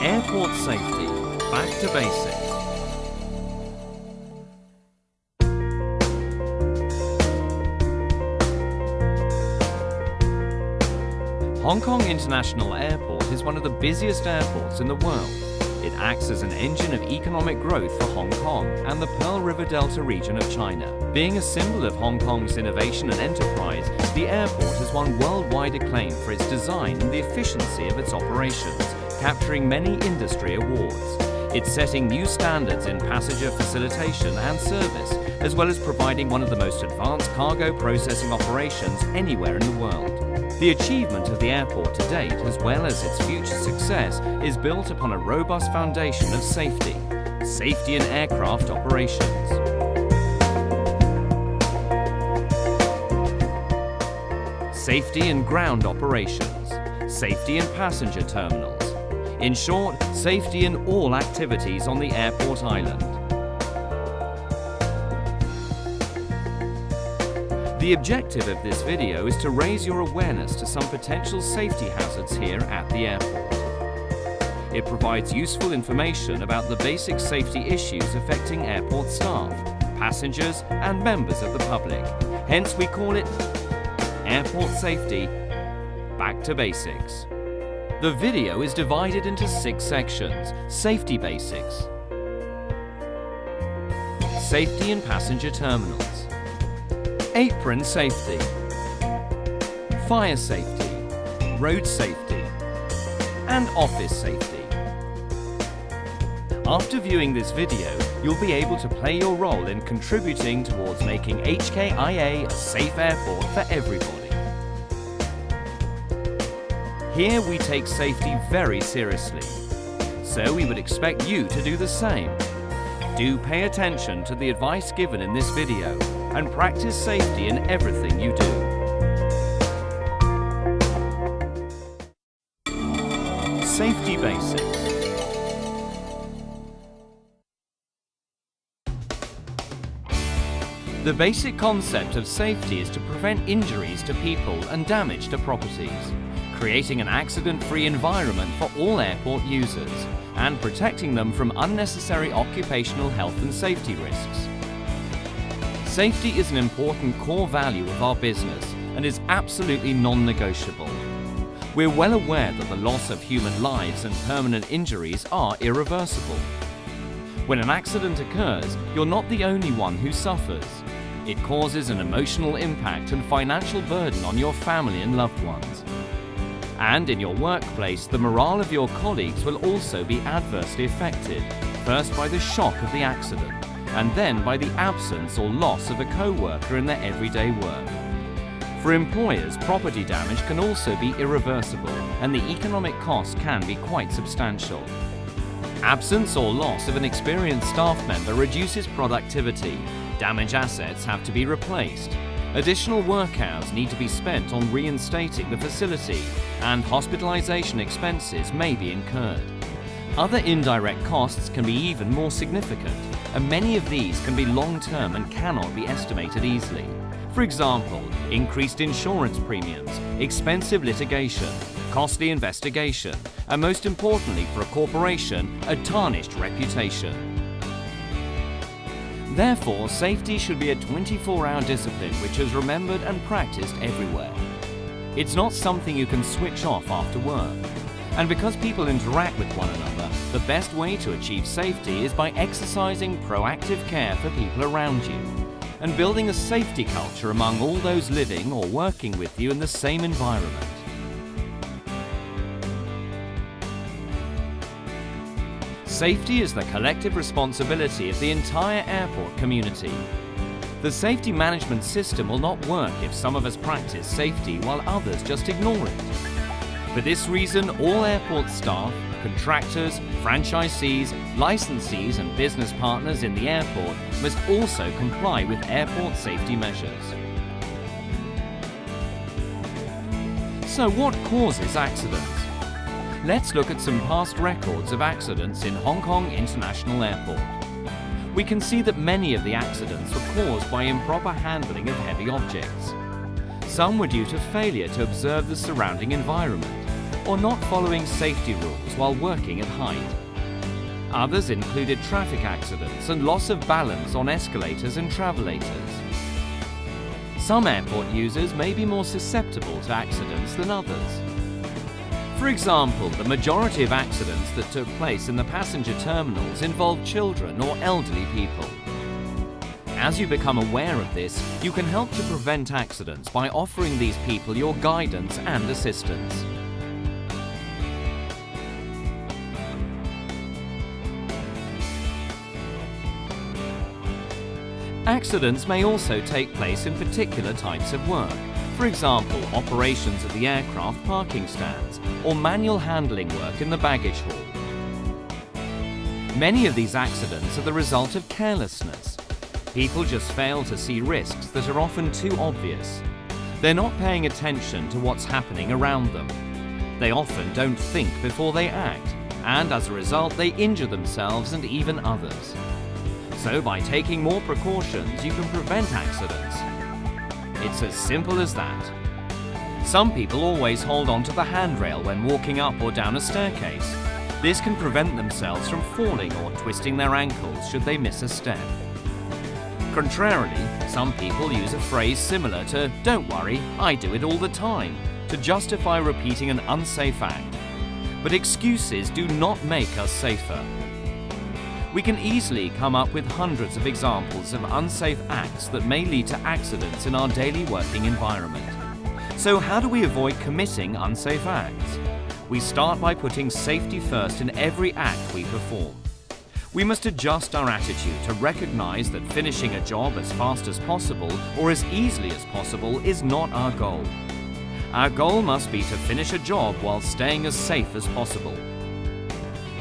Airport safety, back to basics. Hong Kong International Airport is one of the busiest airports in the world. It acts as an engine of economic growth for Hong Kong and the Pearl River Delta region of China. Being a symbol of Hong Kong's innovation and enterprise, the airport has won worldwide acclaim for its design and the efficiency of its operations, capturing many industry awards. It's setting new standards in passenger facilitation and service, as well as providing one of the most advanced cargo processing operations anywhere in the world. The achievement of the airport to date, as well as its future success, is built upon a robust foundation of safety in aircraft operations. Safety in ground operations, safety in passenger terminals. In short, safety in all activities on the airport island. The objective of this video is to raise your awareness to some potential safety hazards here at the airport. It provides useful information about the basic safety issues affecting airport staff, passengers, and members of the public. Hence, we call it Airport Safety, Back to Basics. The video is divided into 6 sections. Safety basics. Safety in passenger terminals. Apron safety, fire safety, road safety, and office safety. After viewing this video, you'll be able to play your role in contributing towards making HKIA a safe airport for everybody. Here we take safety very seriously, so we would expect you to do the same. Do pay attention to the advice given in this video and practice safety in everything you do. Safety basics. The basic concept of safety is to prevent injuries to people and damage to properties, creating an accident-free environment for all airport users, and protecting them from unnecessary occupational health and safety risks. Safety is an important core value of our business and is absolutely non-negotiable. We're well aware that the loss of human lives and permanent injuries are irreversible. When an accident occurs, you're not the only one who suffers. It causes an emotional impact and financial burden on your family and loved ones. And in your workplace, the morale of your colleagues will also be adversely affected, first by the shock of the accident, and then by the absence or loss of a co-worker in their everyday work. For employers, property damage can also be irreversible, and the economic cost can be quite substantial. Absence or loss of an experienced staff member reduces productivity. Damaged assets have to be replaced. Additional work hours need to be spent on reinstating the facility, and hospitalization expenses may be incurred. Other indirect costs can be even more significant, and many of these can be long-term and cannot be estimated easily. For example, increased insurance premiums, expensive litigation, costly investigation, and most importantly for a corporation, a tarnished reputation. Therefore, safety should be a 24-hour discipline which is remembered and practiced everywhere. It's not something you can switch off after work. And because people interact with one another, the best way to achieve safety is by exercising proactive care for people around you and building a safety culture among all those living or working with you in the same environment. Safety is the collective responsibility of the entire airport community. The safety management system will not work if some of us practice safety while others just ignore it. For this reason, all airport staff, contractors, franchisees, licensees and business partners in the airport must also comply with airport safety measures. So what causes accidents? Let's look at some past records of accidents in Hong Kong International Airport. We can see that many of the accidents were caused by improper handling of heavy objects. Some were due to failure to observe the surrounding environment. or not following safety rules while working at height. Others included traffic accidents and loss of balance on escalators and travelators. Some airport users may be more susceptible to accidents than others. For example, the majority of accidents that took place in the passenger terminals involved children or elderly people. As you become aware of this, you can help to prevent accidents by offering these people your guidance and assistance. Accidents may also take place in particular types of work. For example, operations at the aircraft parking stands or manual handling work in the baggage hall. Many of these accidents are the result of carelessness. People just fail to see risks that are often too obvious. They're not paying attention to what's happening around them. They often don't think before they act, and as a result they injure themselves and even others. So by taking more precautions, you can prevent accidents. It's as simple as that. Some people always hold on to the handrail when walking up or down a staircase. This can prevent themselves from falling or twisting their ankles should they miss a step. Contrarily, some people use a phrase similar to "don't worry, I do it all the time" to justify repeating an unsafe act. But excuses do not make us safer. We can easily come up with hundreds of examples of unsafe acts that may lead to accidents in our daily working environment. So how do we avoid committing unsafe acts? We start by putting safety first in every act we perform. We must adjust our attitude to recognize that finishing a job as fast as possible or as easily as possible is not our goal. Our goal must be to finish a job while staying as safe as possible.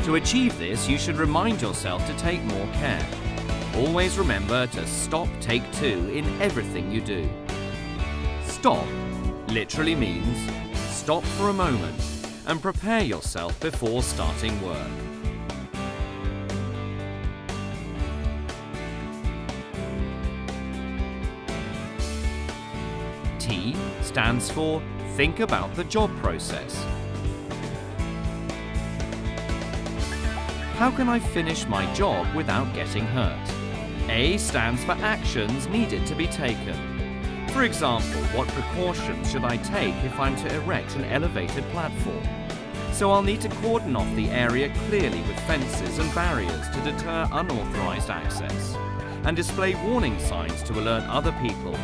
To achieve this, you should remind yourself to take more care. Always remember to stop, take two in everything you do. Stop literally means stop for a moment and prepare yourself before starting work. T stands for think about the job process. How can I finish my job without getting hurt? A stands for actions needed to be taken. For example, what precautions should I take if I'm to erect an elevated platform? So I'll need to cordon off the area clearly with fences and barriers to deter unauthorized access, and display warning signs to alert other people.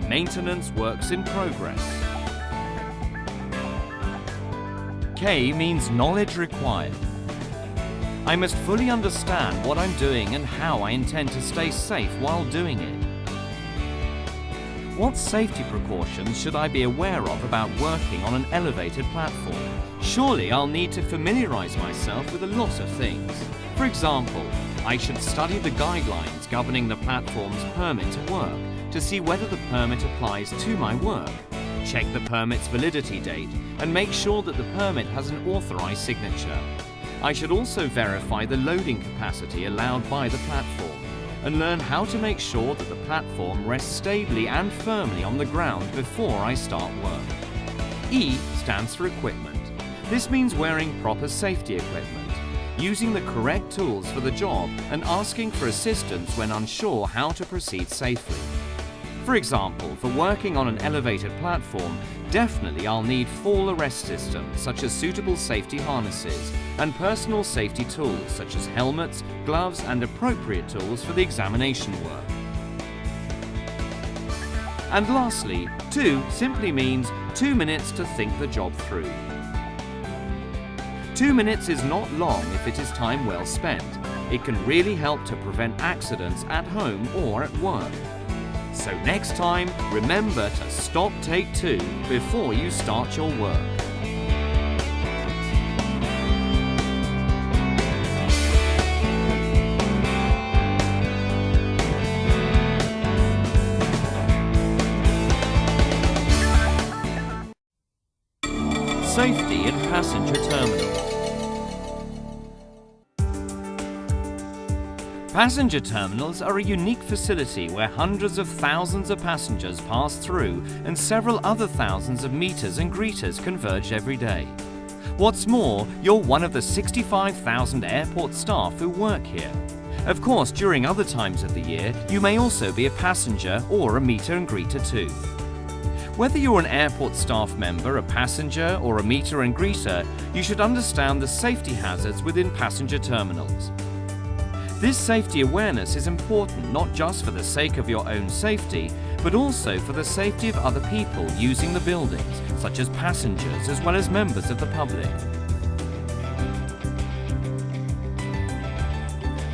Maintenance works in progress. K means knowledge required. I must fully understand what I'm doing and how I intend to stay safe while doing it. What safety precautions should I be aware of about working on an elevated platform? Surely I'll need to familiarize myself with a lot of things. For example, I should study the guidelines governing the platform's permit to work to see whether the permit applies to my work. Check the permit's validity date and make sure that the permit has an authorized signature. I should also verify the loading capacity allowed by the platform and learn how to make sure that the platform rests stably and firmly on the ground before I start work. E stands for equipment. This means wearing proper safety equipment, using the correct tools for the job, and asking for assistance when unsure how to proceed safely. For example, for working on an elevated platform, definitely I'll need fall arrest systems such as suitable safety harnesses and personal safety tools such as helmets, gloves and appropriate tools for the examination work. And lastly, 2 simply means 2 minutes to think the job through. 2 minutes is not long if it is time well spent. It can really help to prevent accidents at home or at work. So next time, remember to stop, take 2 before you start your work. Safety in passenger terminals. Passenger terminals are a unique facility where hundreds of thousands of passengers pass through and several other thousands of meeters and greeters converge every day. What's more, you're one of the 65,000 airport staff who work here. Of course, during other times of the year, you may also be a passenger or a meet and greeter too. Whether you're an airport staff member, a passenger, or a meter and greeter, you should understand the safety hazards within passenger terminals. This safety awareness is important not just for the sake of your own safety, but also for the safety of other people using the buildings, such as passengers as well as members of the public.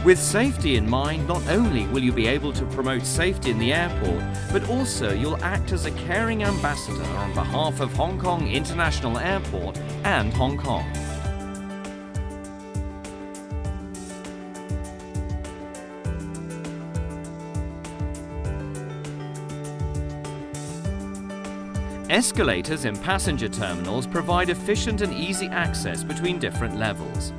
With safety in mind, not only will you be able to promote safety in the airport, but also you'll act as a caring ambassador on behalf of Hong Kong International Airport and Hong Kong. Escalators in passenger terminals provide efficient and easy access between different levels.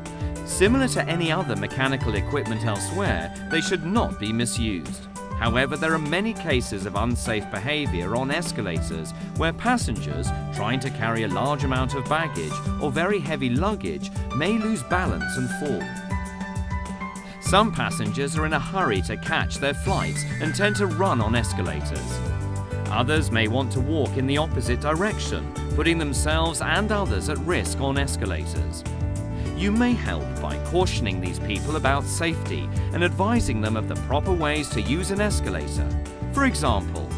Similar to any other mechanical equipment elsewhere, they should not be misused. However, there are many cases of unsafe behavior on escalators where passengers, trying to carry a large amount of baggage or very heavy luggage, may lose balance and fall. Some passengers are in a hurry to catch their flights and tend to run on escalators. Others may want to walk in the opposite direction, putting themselves and others at risk on escalators. You may help by cautioning these people about safety and advising them of the proper ways to use an escalator. For example,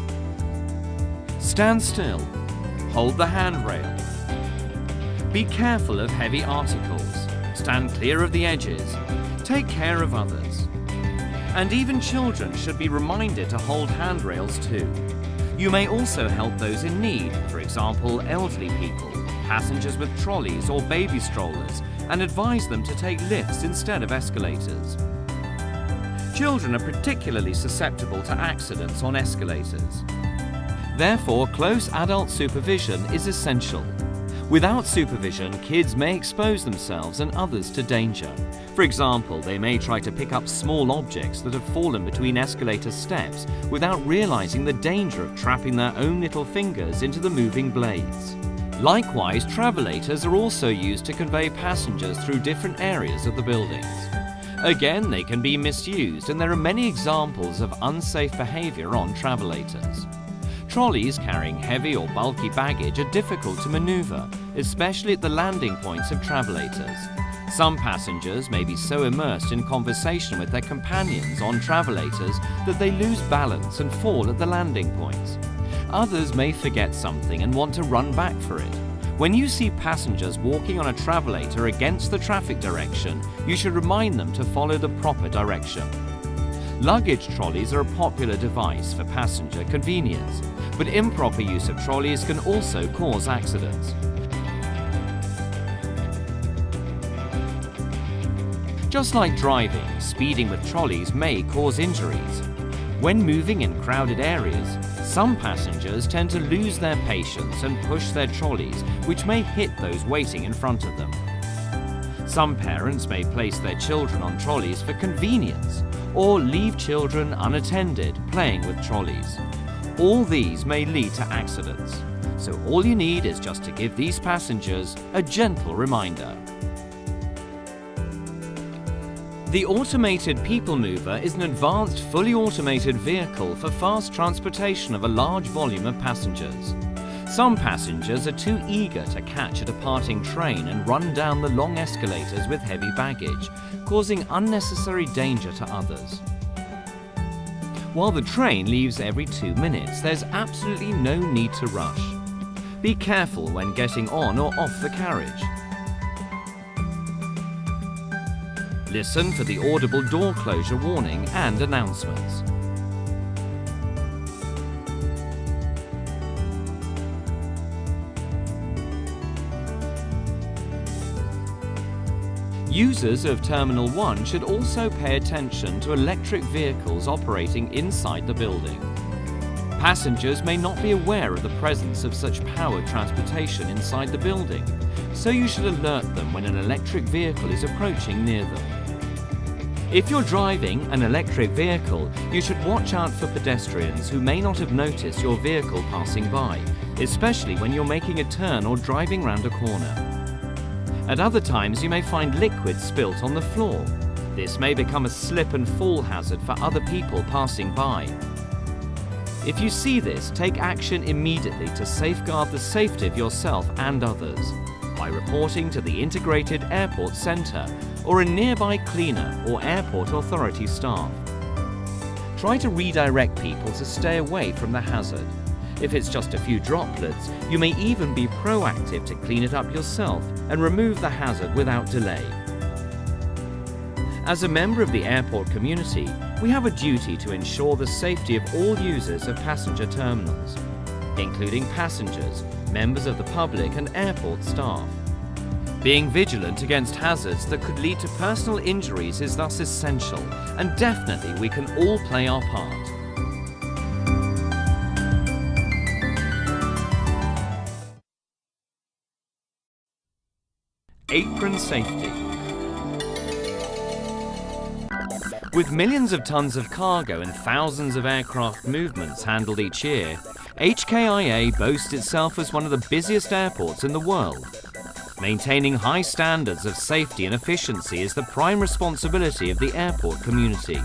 stand still, hold the handrail, be careful of heavy articles, stand clear of the edges, take care of others. And even children should be reminded to hold handrails too. You may also help those in need, for example, elderly people, passengers with trolleys or baby strollers, and advise them to take lifts instead of escalators. Children are particularly susceptible to accidents on escalators. Therefore, close adult supervision is essential. Without supervision, kids may expose themselves and others to danger. For example, they may try to pick up small objects that have fallen between escalator steps without realizing the danger of trapping their own little fingers into the moving blades. Likewise, travelators are also used to convey passengers through different areas of the buildings. Again, they can be misused, and there are many examples of unsafe behavior on travelators. Trolleys carrying heavy or bulky baggage are difficult to maneuver, especially at the landing points of travelators. Some passengers may be so immersed in conversation with their companions on travelators that they lose balance and fall at the landing points. Others may forget something and want to run back for it. When you see passengers walking on a travelator against the traffic direction, you should remind them to follow the proper direction. Luggage trolleys are a popular device for passenger convenience, but improper use of trolleys can also cause accidents. Just like driving, speeding with trolleys may cause injuries. When moving in crowded areas, some passengers tend to lose their patience and push their trolleys, which may hit those waiting in front of them. Some parents may place their children on trolleys for convenience, or leave children unattended playing with trolleys. All these may lead to accidents, so all you need is just to give these passengers a gentle reminder. The Automated People Mover is an advanced, fully automated vehicle for fast transportation of a large volume of passengers. Some passengers are too eager to catch a departing train and run down the long escalators with heavy baggage, causing unnecessary danger to others. While the train leaves every 2 minutes, there's absolutely no need to rush. Be careful when getting on or off the carriage. Listen for the audible door closure warning and announcements. Users of Terminal 1 should also pay attention to electric vehicles operating inside the building. Passengers may not be aware of the presence of such powered transportation inside the building, so you should alert them when an electric vehicle is approaching near them. If you're driving an electric vehicle, you should watch out for pedestrians who may not have noticed your vehicle passing by, especially when you're making a turn or driving round a corner. At other times, you may find liquid spilt on the floor. This may become a slip and fall hazard for other people passing by. If you see this, take action immediately to safeguard the safety of yourself and others by reporting to the Integrated Airport Centre or a nearby cleaner or airport authority staff. Try to redirect people to stay away from the hazard. If it's just a few droplets, you may even be proactive to clean it up yourself and remove the hazard without delay. As a member of the airport community, we have a duty to ensure the safety of all users of passenger terminals, including passengers, members of the public and airport staff. Being vigilant against hazards that could lead to personal injuries is thus essential, and definitely we can all play our part. Apron safety. With millions of tons of cargo and thousands of aircraft movements handled each year, HKIA boasts itself as one of the busiest airports in the world. Maintaining high standards of safety and efficiency is the prime responsibility of the airport community.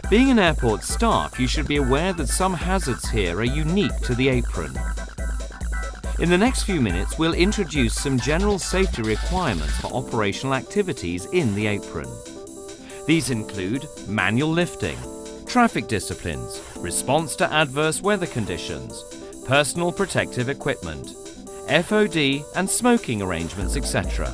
Being an airport staff, you should be aware that some hazards here are unique to the apron. In the next few minutes, we'll introduce some general safety requirements for operational activities in the apron. These include manual lifting, traffic disciplines, response to adverse weather conditions, personal protective equipment, FOD and smoking arrangements, etc.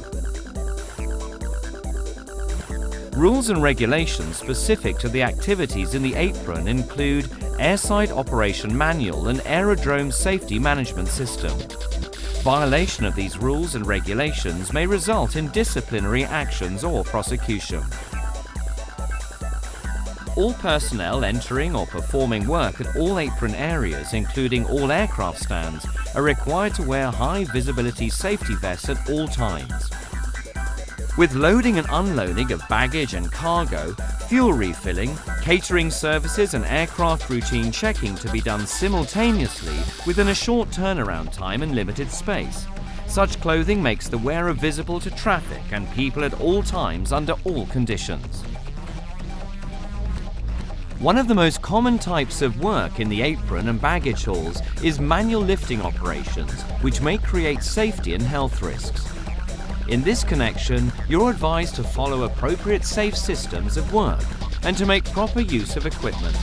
Rules and regulations specific to the activities in the apron include Airside Operation Manual and Aerodrome Safety Management System. Violation of these rules and regulations may result in disciplinary actions or prosecution. All personnel entering or performing work at all apron areas, including all aircraft stands, are required to wear high visibility safety vests at all times. With loading and unloading of baggage and cargo, fuel refilling, catering services and aircraft routine checking to be done simultaneously within a short turnaround time and limited space. Such clothing makes the wearer visible to traffic and people at all times under all conditions. One of the most common types of work in the apron and baggage halls is manual lifting operations, which may create safety and health risks. In this connection, you're advised to follow appropriate safe systems of work and to make proper use of equipment.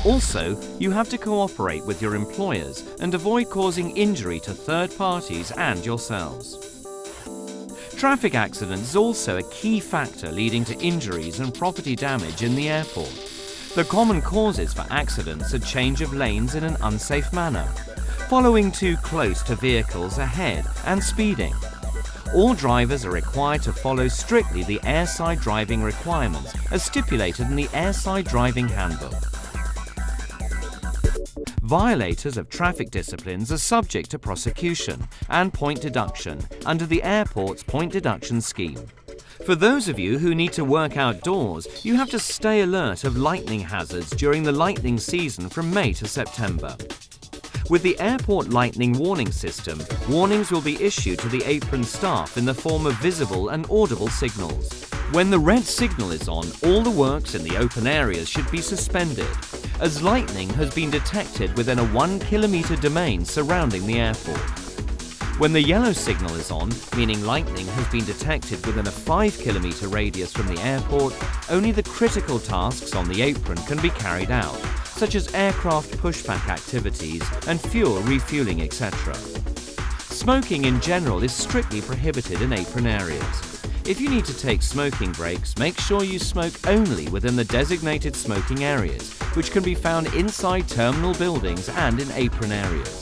Also, you have to cooperate with your employers and avoid causing injury to third parties and yourselves. Traffic accidents is also a key factor leading to injuries and property damage in the airport. The common causes for accidents are change of lanes in an unsafe manner, following too close to vehicles ahead, and speeding. All drivers are required to follow strictly the airside driving requirements as stipulated in the Airside Driving Handbook. Violators of traffic disciplines are subject to prosecution and point deduction under the airport's point deduction scheme. For those of you who need to work outdoors, you have to stay alert of lightning hazards during the lightning season from May to September. With the airport lightning warning system, warnings will be issued to the apron staff in the form of visible and audible signals. When the red signal is on, all the works in the open areas should be suspended, as lightning has been detected within a 1 kilometre domain surrounding the airport. When the yellow signal is on, meaning lightning has been detected within a 5 kilometre radius from the airport, only the critical tasks on the apron can be carried out, such as aircraft pushback activities and fuel refueling, etc. Smoking in general is strictly prohibited in apron areas. If you need to take smoking breaks, make sure you smoke only within the designated smoking areas, which can be found inside terminal buildings and in apron areas.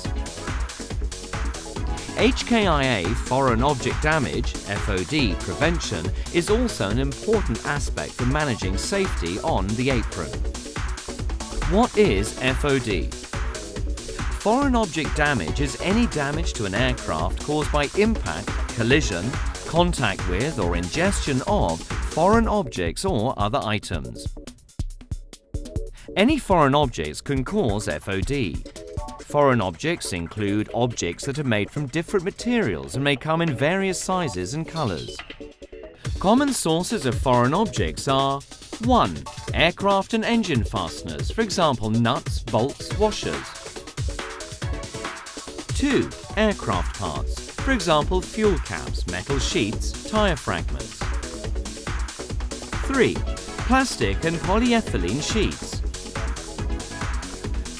HKIA foreign object damage (FOD) prevention is also an important aspect for managing safety on the apron. What is FOD? Foreign object damage is any damage to an aircraft caused by impact, collision, contact with or ingestion of foreign objects or other items. Any foreign objects can cause FOD. Foreign objects include objects that are made from different materials and may come in various sizes and colors. Common sources of foreign objects are 1. Aircraft and engine fasteners, for example nuts, bolts, washers. 2. Aircraft parts, for example fuel caps, metal sheets, tire fragments. 3. Plastic and polyethylene sheets.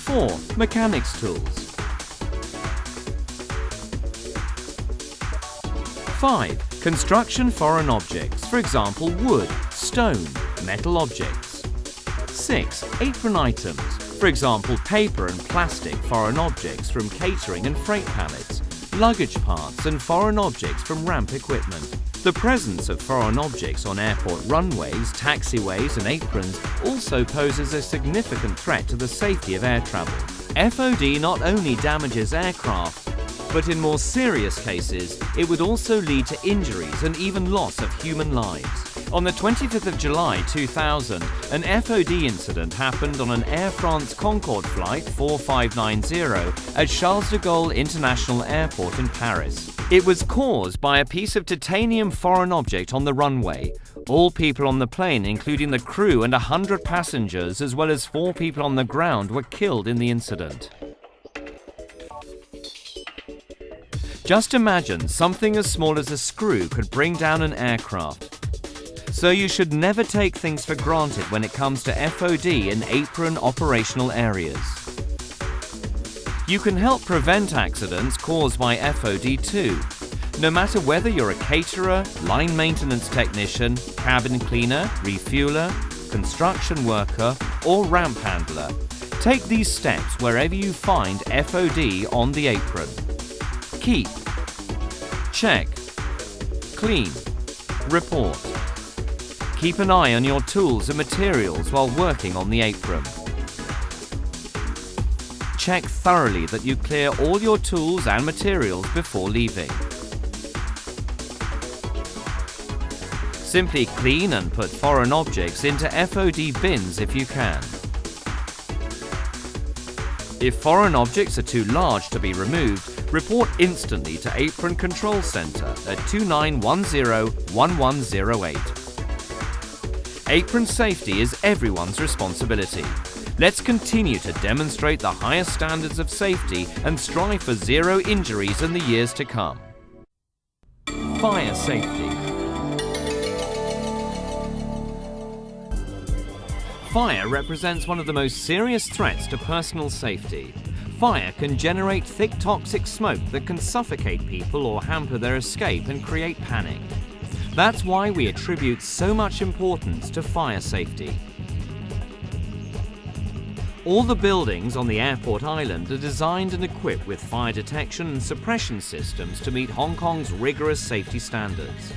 4. Mechanics tools. 5. Construction foreign objects, for example wood, stone, metal objects. 6. Apron items, for example paper and plastic foreign objects from catering and freight pallets, luggage parts and foreign objects from ramp equipment. The presence of foreign objects on airport runways, taxiways and aprons also poses a significant threat to the safety of air travel. FOD not only damages aircraft, but in more serious cases, it would also lead to injuries and even loss of human lives. On the 25th of July 2000, an FOD incident happened on an Air France Concorde flight 4590 at Charles de Gaulle International Airport in Paris. It was caused by a piece of titanium foreign object on the runway. All people on the plane, including the crew and 100 passengers, as well as 4 people on the ground, were killed in the incident. Just imagine something as small as a screw could bring down an aircraft. So you should never take things for granted when it comes to FOD in apron operational areas. You can help prevent accidents caused by FOD too. No matter whether you're a caterer, line maintenance technician, cabin cleaner, refueler, construction worker, or ramp handler, take these steps wherever you find FOD on the apron. Keep, check, clean, report. Keep an eye on your tools and materials while working on the apron. Check thoroughly that you clear all your tools and materials before leaving. Simply clean and put foreign objects into FOD bins if you can. If foreign objects are too large to be removed, report instantly to Apron Control Center at 2910-1108. Apron safety is everyone's responsibility. Let's continue to demonstrate the highest standards of safety and strive for zero injuries in the years to come. Fire safety. Fire represents one of the most serious threats to personal safety. Fire can generate thick toxic smoke that can suffocate people or hamper their escape and create panic. That's why we attribute so much importance to fire safety. All the buildings on the airport island are designed and equipped with fire detection and suppression systems to meet Hong Kong's rigorous safety standards.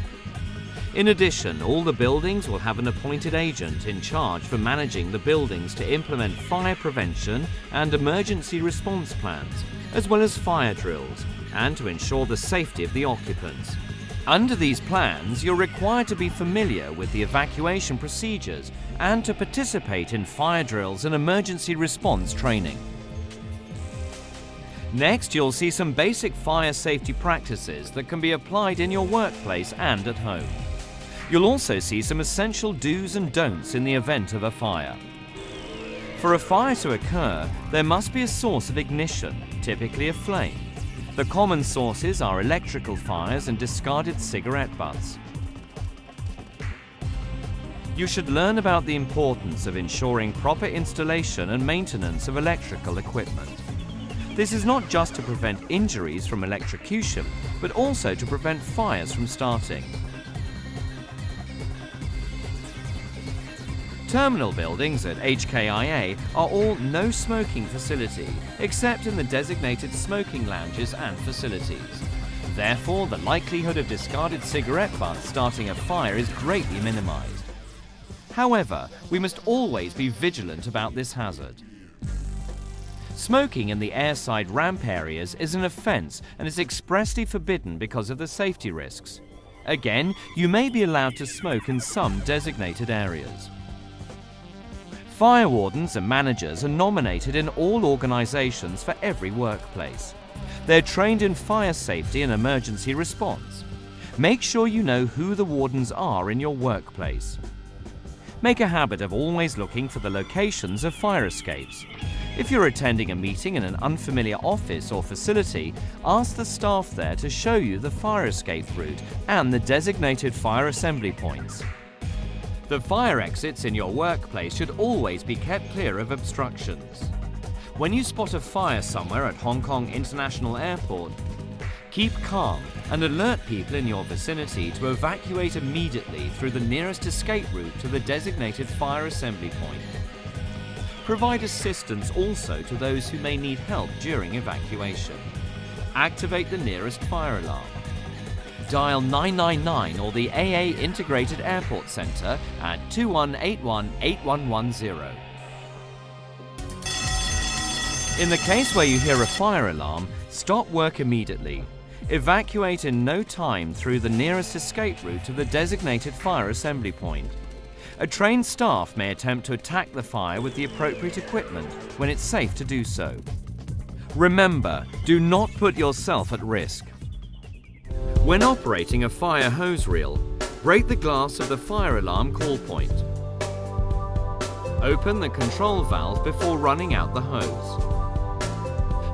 In addition, all the buildings will have an appointed agent in charge for managing the buildings to implement fire prevention and emergency response plans, as well as fire drills, and to ensure the safety of the occupants. Under these plans, you're required to be familiar with the evacuation procedures and to participate in fire drills and emergency response training. Next, you'll see some basic fire safety practices that can be applied in your workplace and at home. You'll also see some essential do's and don'ts in the event of a fire. For a fire to occur, there must be a source of ignition, typically a flame. The common sources are electrical fires and discarded cigarette butts. You should learn about the importance of ensuring proper installation and maintenance of electrical equipment. This is not just to prevent injuries from electrocution, but also to prevent fires from starting. Terminal buildings at HKIA are all no smoking facility, except in the designated smoking lounges and facilities. Therefore, the likelihood of discarded cigarette butts starting a fire is greatly minimized. However, we must always be vigilant about this hazard. Smoking in the airside ramp areas is an offense and is expressly forbidden because of the safety risks. Again, you may be allowed to smoke in some designated areas. Fire wardens and managers are nominated in all organisations for every workplace. They're trained in fire safety and emergency response. Make sure you know who the wardens are in your workplace. Make a habit of always looking for the locations of fire escapes. If you're attending a meeting in an unfamiliar office or facility, ask the staff there to show you the fire escape route and the designated fire assembly points. The fire exits in your workplace should always be kept clear of obstructions. When you spot a fire somewhere at Hong Kong International Airport, keep calm and alert people in your vicinity to evacuate immediately through the nearest escape route to the designated fire assembly point. Provide assistance also to those who may need help during evacuation. Activate the nearest fire alarm. Dial 999 or the AA Integrated Airport Centre at 2181 8110. In the case where you hear a fire alarm, stop work immediately. Evacuate in no time through the nearest escape route to the designated fire assembly point. A trained staff may attempt to attack the fire with the appropriate equipment when it's safe to do so. Remember, do not put yourself at risk. When operating a fire hose reel, break the glass of the fire alarm call point. Open the control valve before running out the hose.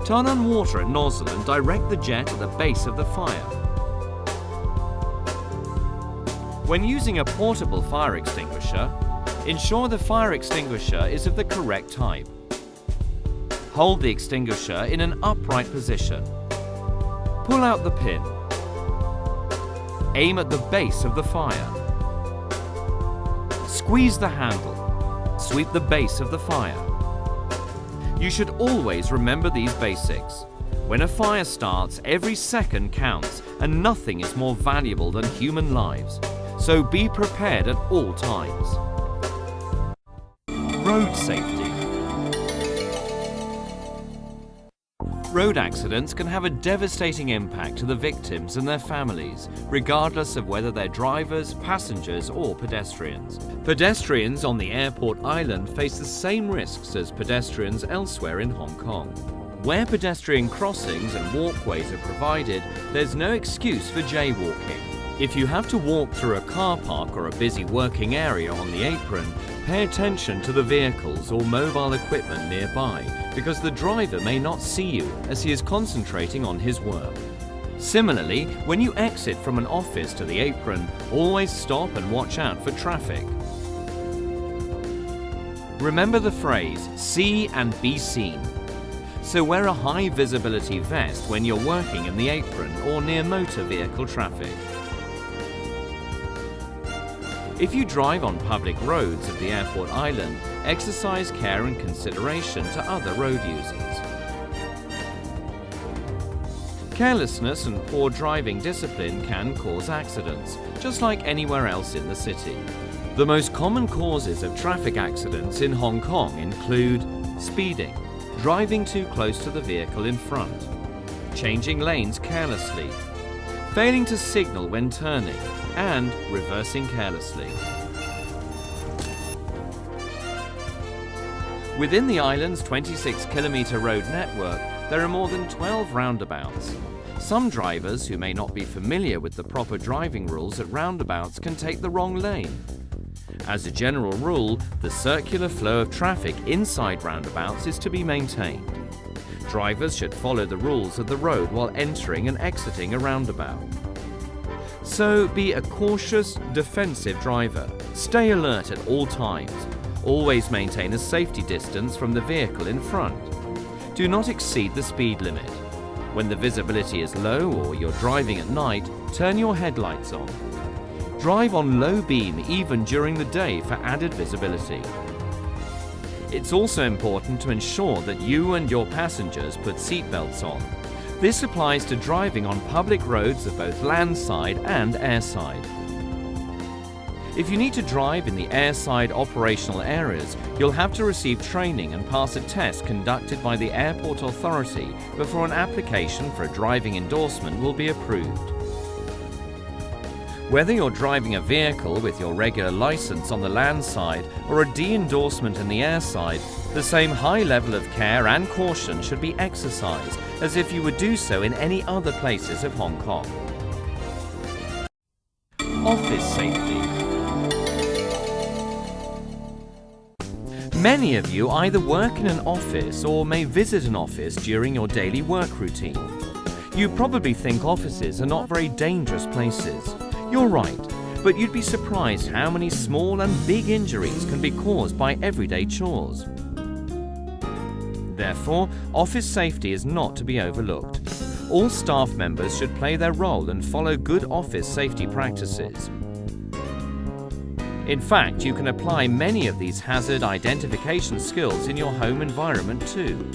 Turn on water at nozzle and direct the jet at the base of the fire. When using a portable fire extinguisher, ensure the fire extinguisher is of the correct type. Hold the extinguisher in an upright position. Pull out the pin. Aim at the base of the fire. Squeeze the handle. Sweep the base of the fire. You should always remember these basics. When a fire starts, every second counts, and nothing is more valuable than human lives. So be prepared at all times. Road safety. Road accidents can have a devastating impact to the victims and their families, regardless of whether they're drivers, passengers, or pedestrians. Pedestrians on the airport island face the same risks as pedestrians elsewhere in Hong Kong. Where pedestrian crossings and walkways are provided, there's no excuse for jaywalking. If you have to walk through a car park or a busy working area on the apron, pay attention to the vehicles or mobile equipment nearby, because the driver may not see you as he is concentrating on his work. Similarly, when you exit from an office to the apron, always stop and watch out for traffic. Remember the phrase, see and be seen. So wear a high visibility vest when you're working in the apron or near motor vehicle traffic. If you drive on public roads of the airport island, exercise care and consideration to other road users. Carelessness and poor driving discipline can cause accidents, just like anywhere else in the city. The most common causes of traffic accidents in Hong Kong include speeding, driving too close to the vehicle in front, changing lanes carelessly, failing to signal when turning, and reversing carelessly. Within the island's 26-kilometre road network, there are more than 12 roundabouts. Some drivers who may not be familiar with the proper driving rules at roundabouts can take the wrong lane. As a general rule, the circular flow of traffic inside roundabouts is to be maintained. Drivers should follow the rules of the road while entering and exiting a roundabout. So be a cautious, defensive driver. Stay alert at all times. Always maintain a safety distance from the vehicle in front. Do not exceed the speed limit. When the visibility is low or you're driving at night, turn your headlights on. Drive on low beam even during the day for added visibility. It's also important to ensure that you and your passengers put seatbelts on. This applies to driving on public roads of both landside and airside. If you need to drive in the airside operational areas, you'll have to receive training and pass a test conducted by the airport authority before an application for a driving endorsement will be approved. Whether you're driving a vehicle with your regular license on the land side or a de-endorsement in the air side, the same high level of care and caution should be exercised as if you would do so in any other places of Hong Kong. Office safety. Many of you either work in an office or may visit an office during your daily work routine. You probably think offices are not very dangerous places. You're right, but you'd be surprised how many small and big injuries can be caused by everyday chores. Therefore, office safety is not to be overlooked. All staff members should play their role and follow good office safety practices. In fact, you can apply many of these hazard identification skills in your home environment too.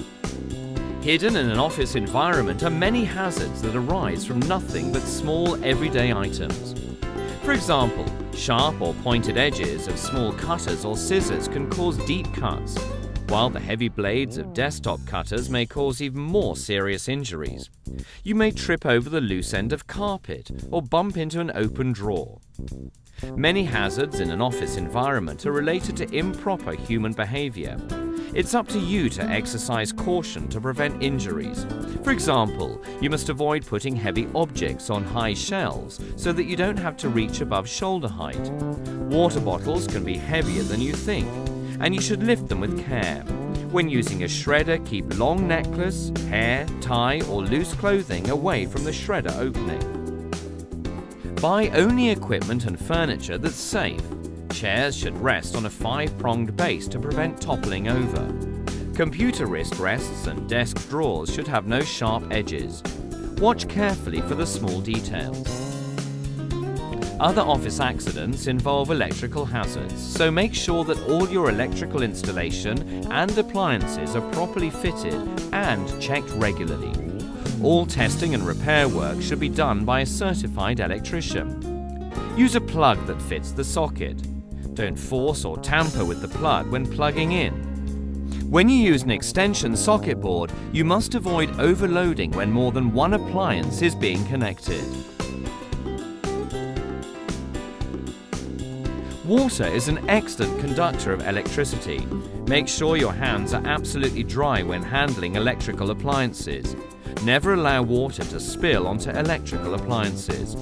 Hidden in an office environment are many hazards that arise from nothing but small everyday items. For example, sharp or pointed edges of small cutters or scissors can cause deep cuts, while the heavy blades of desktop cutters may cause even more serious injuries. You may trip over the loose end of carpet or bump into an open drawer. Many hazards in an office environment are related to improper human behavior. It's up to you to exercise caution to prevent injuries. For example, you must avoid putting heavy objects on high shelves so that you don't have to reach above shoulder height. Water bottles can be heavier than you think, and you should lift them with care. When using a shredder, keep long necklace, hair, tie, or loose clothing away from the shredder opening. Buy only equipment and furniture that's safe. Chairs should rest on a 5-pronged base to prevent toppling over. Computer wrist rests and desk drawers should have no sharp edges. Watch carefully for the small details. Other office accidents involve electrical hazards, so make sure that all your electrical installation and appliances are properly fitted and checked regularly. All testing and repair work should be done by a certified electrician. Use a plug that fits the socket. Don't force or tamper with the plug when plugging in. When you use an extension socket board, you must avoid overloading when more than one appliance is being connected. Water is an excellent conductor of electricity. Make sure your hands are absolutely dry when handling electrical appliances. Never allow water to spill onto electrical appliances.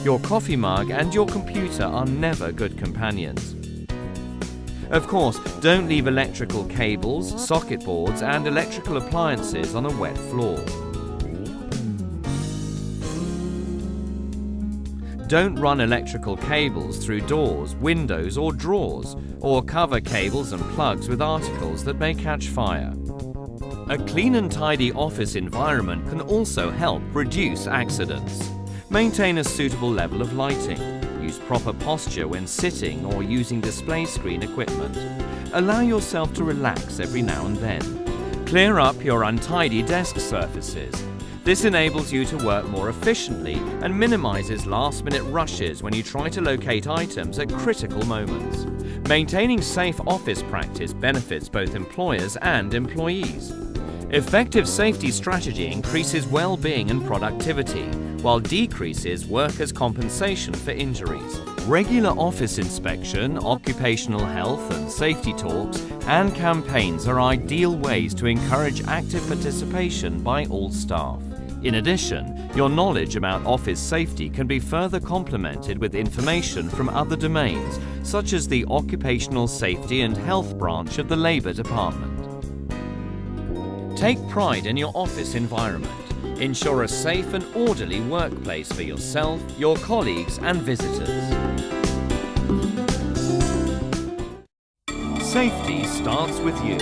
Your coffee mug and your computer are never good companions. Of course, don't leave electrical cables, socket boards, and electrical appliances on a wet floor. Don't run electrical cables through doors, windows, or drawers, or cover cables and plugs with articles that may catch fire. A clean and tidy office environment can also help reduce accidents. Maintain a suitable level of lighting. Use proper posture when sitting or using display screen equipment. Allow yourself to relax every now and then. Clear up your untidy desk surfaces. This enables you to work more efficiently and minimizes last-minute rushes when you try to locate items at critical moments. Maintaining safe office practice benefits both employers and employees. Effective safety strategy increases well-being and productivity, while decreases workers' compensation for injuries. Regular office inspection, occupational health and safety talks, and campaigns are ideal ways to encourage active participation by all staff. In addition, your knowledge about office safety can be further complemented with information from other domains, such as the Occupational Safety and Health branch of the Labour Department. Take pride in your office environment. Ensure a safe and orderly workplace for yourself, your colleagues, and visitors. Safety starts with you.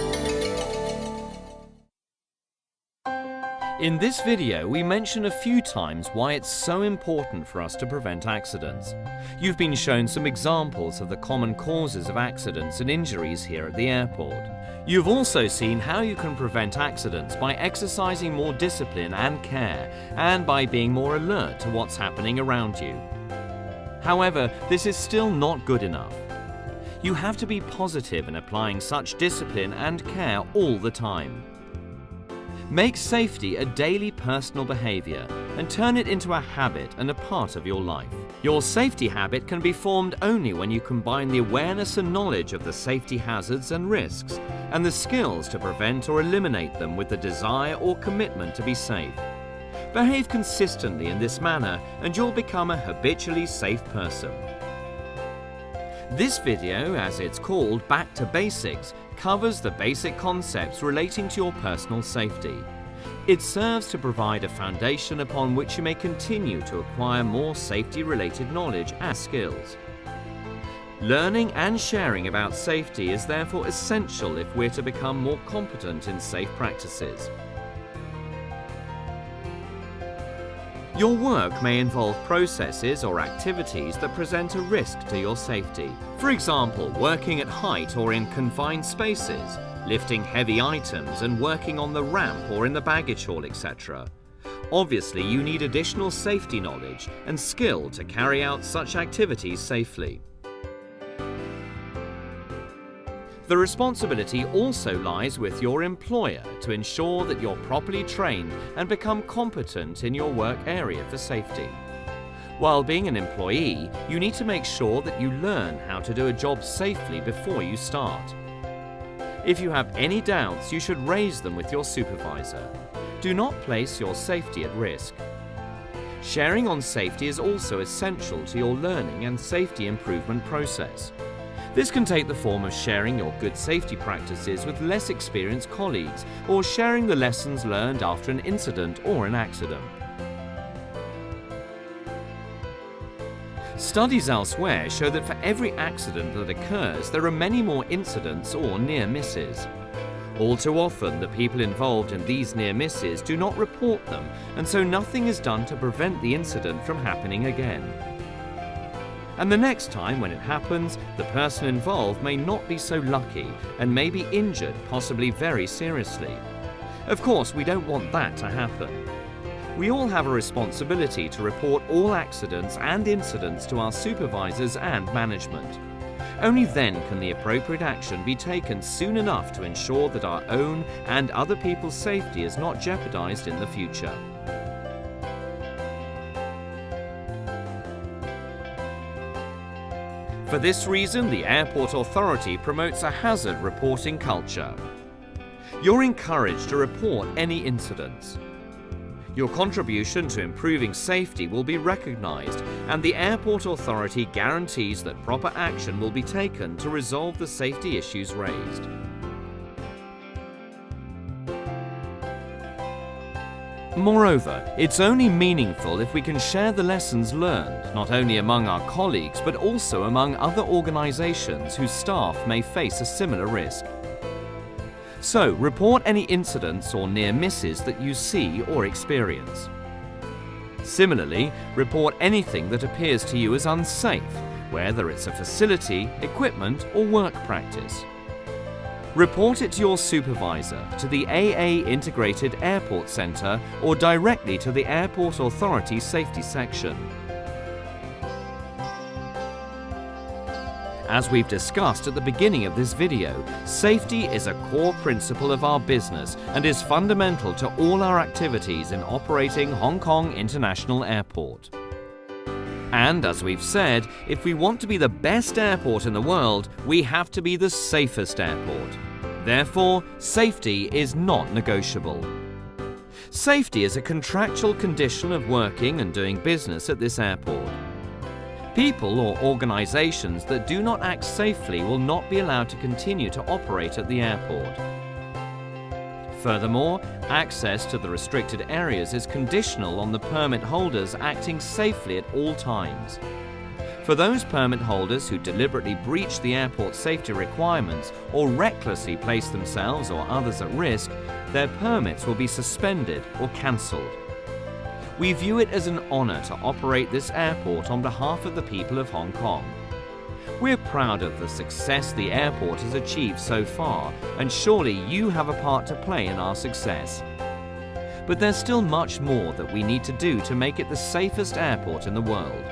In this video, we mention a few times why it's so important for us to prevent accidents. You've been shown some examples of the common causes of accidents and injuries here at the airport. You've also seen how you can prevent accidents by exercising more discipline and care, and by being more alert to what's happening around you. However, this is still not good enough. You have to be positive in applying such discipline and care all the time. Make safety a daily personal behavior and turn it into a habit and a part of your life. Your safety habit can be formed only when you combine the awareness and knowledge of the safety hazards and risks, and the skills to prevent or eliminate them with the desire or commitment to be safe. Behave consistently in this manner and you'll become a habitually safe person. This video, as it's called Back to Basics, covers the basic concepts relating to your personal safety. It serves to provide a foundation upon which you may continue to acquire more safety-related knowledge and skills. Learning and sharing about safety is therefore essential if we're to become more competent in safe practices. Your work may involve processes or activities that present a risk to your safety. For example, working at height or in confined spaces, lifting heavy items and working on the ramp or in the baggage hall, etc. Obviously, you need additional safety knowledge and skill to carry out such activities safely. The responsibility also lies with your employer to ensure that you're properly trained and become competent in your work area for safety. While being an employee, you need to make sure that you learn how to do a job safely before you start. If you have any doubts, you should raise them with your supervisor. Do not place your safety at risk. Sharing on safety is also essential to your learning and safety improvement process. This can take the form of sharing your good safety practices with less experienced colleagues or sharing the lessons learned after an incident or an accident. Studies elsewhere show that for every accident that occurs, there are many more incidents or near misses. All too often, the people involved in these near misses do not report them, and so nothing is done to prevent the incident from happening again. And the next time when it happens, the person involved may not be so lucky and may be injured, possibly very seriously. Of course, we don't want that to happen. We all have a responsibility to report all accidents and incidents to our supervisors and management. Only then can the appropriate action be taken soon enough to ensure that our own and other people's safety is not jeopardized in the future. For this reason, the Airport Authority promotes a hazard reporting culture. You're encouraged to report any incidents. Your contribution to improving safety will be recognized, and the Airport Authority guarantees that proper action will be taken to resolve the safety issues raised. Moreover, it's only meaningful if we can share the lessons learned, not only among our colleagues, but also among other organizations whose staff may face a similar risk. So, report any incidents or near misses that you see or experience. Similarly, report anything that appears to you as unsafe, whether it's a facility, equipment, or work practice. Report it to your supervisor, to the AA Integrated Airport Centre, or directly to the Airport Authority Safety Section. As we've discussed at the beginning of this video, safety is a core principle of our business and is fundamental to all our activities in operating Hong Kong International Airport. And as we've said, if we want to be the best airport in the world, we have to be the safest airport. Therefore, safety is not negotiable. Safety is a contractual condition of working and doing business at this airport. People or organizations that do not act safely will not be allowed to continue to operate at the airport. Furthermore, access to the restricted areas is conditional on the permit holders acting safely at all times. For those permit holders who deliberately breach the airport safety requirements or recklessly place themselves or others at risk, their permits will be suspended or cancelled. We view it as an honour to operate this airport on behalf of the people of Hong Kong. We're proud of the success the airport has achieved so far, and surely you have a part to play in our success. But there's still much more that we need to do to make it the safest airport in the world.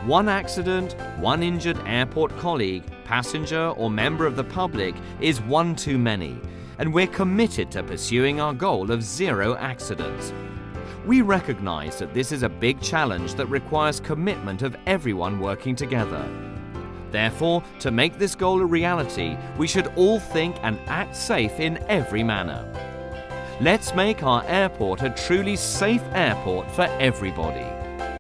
One accident, one injured airport colleague, passenger or member of the public is one too many, and we're committed to pursuing our goal of zero accidents. We recognise that this is a big challenge that requires commitment of everyone working together. Therefore, to make this goal a reality, we should all think and act safe in every manner. Let's make our airport a truly safe airport for everybody.